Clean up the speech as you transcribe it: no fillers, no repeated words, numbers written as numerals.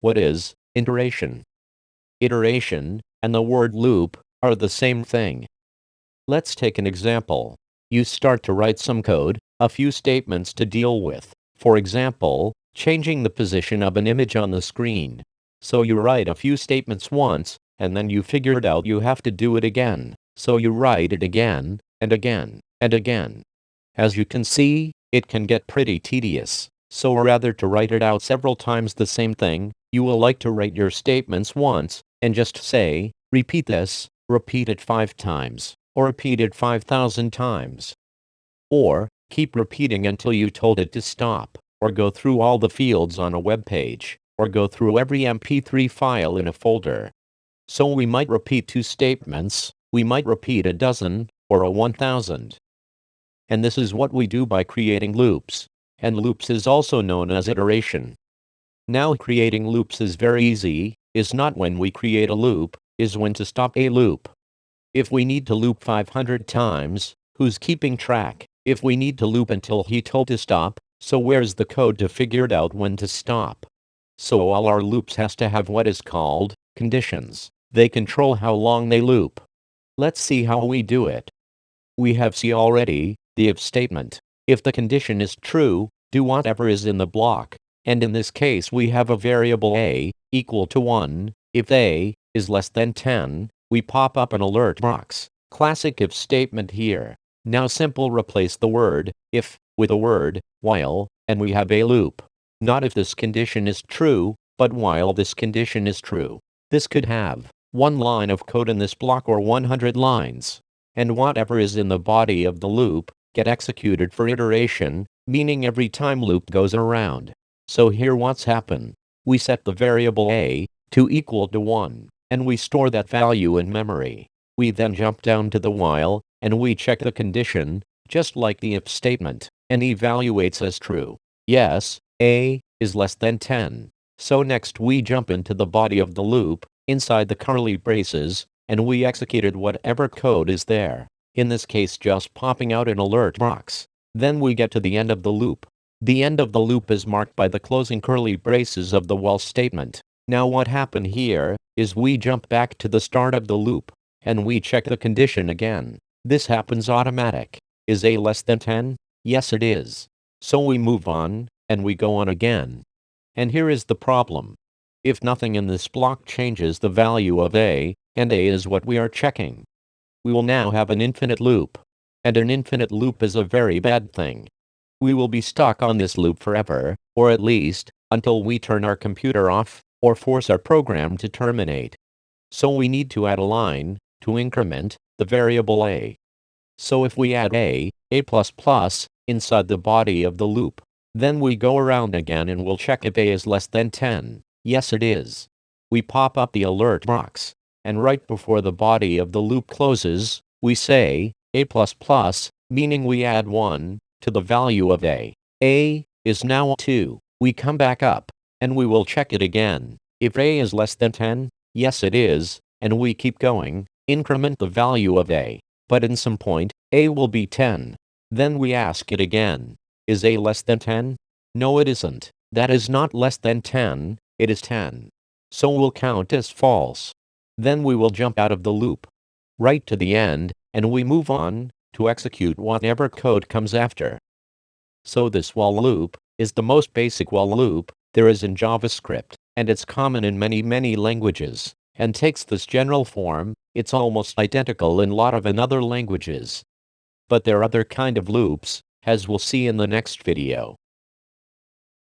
What is iteration? Iteration and the word loop are the same thing. Let's take an example. You start to write some code, a few statements to deal with. For example, changing the position of an image on the screen. So you write a few statements once, and then you figured out you have to do it again. So you write it again, and again, and again. As you can see, it can get pretty tedious. So rather to write it out several times the same thing, you will like to write your statements once, and just say, repeat this, repeat it 5 times, or repeat it 5,000 times. Or, keep repeating until you told it to stop, or go through all the fields on a web page, or go through every MP3 file in a folder. So we might repeat 2 statements, we might repeat a dozen, or a 1,000. And this is what we do by creating loops. And loops is also known as iteration. Now creating loops is very easy, is not when we create a loop, is when to stop a loop. If we need to loop 500 times, who's keeping track? If we need to loop until he told to stop, so where's the code to figure it out when to stop? So all our loops has to have what is called conditions. They control how long they loop. Let's see how we do it. We have see already, the if statement. If the condition is true, do whatever is in the block. And in this case we have a variable a, equal to 1. If a is less than 10, we pop up an alert box. Classic if statement here. Now simple replace the word if with a word while, and we have a loop. Not if this condition is true, but while this condition is true. This could have 1 line of code in this block or 100 lines. And whatever is in the body of the loop get executed for iteration, meaning every time loop goes around. So here what's happened. We set the variable a to equal to 1, and we store that value in memory. We then jump down to the while, and we check the condition, just like the if statement, and evaluates as true. Yes, a is less than 10. So next we jump into the body of the loop, inside the curly braces, and we executed whatever code is there. In this case just popping out an alert box. Then we get to the end of the loop. The end of the loop is marked by the closing curly braces of the while statement. Now what happened here is we jump back to the start of the loop, and we check the condition again. This happens automatic. Is a less than 10? Yes it is. So we move on, and we go on again. And here is the problem. If nothing in this block changes the value of a, and a is what we are checking, we will now have an infinite loop. And an infinite loop is a very bad thing. We will be stuck on this loop forever, or at least, until we turn our computer off, or force our program to terminate. So we need to add a line, to increment, the variable a. So if we add a plus, inside the body of the loop, then we go around again and we'll check if a is less than 10. Yes it is. We pop up the alert box. And right before the body of the loop closes, we say, a++, meaning we add 1, to the value of a. A is now 2. We come back up, and we will check it again. If a is less than 10, yes it is, and we keep going, increment the value of a. But in some point, a will be 10. Then we ask it again. Is a less than 10? No it isn't. That is not less than 10, it is 10. So we'll count as false. Then we will jump out of the loop, right to the end, and we move on, to execute whatever code comes after. So this while loop, is the most basic while loop there is in JavaScript, and it's common in many languages, and takes this general form. It's almost identical in a lot of other languages. But there are other kind of loops, as we'll see in the next video.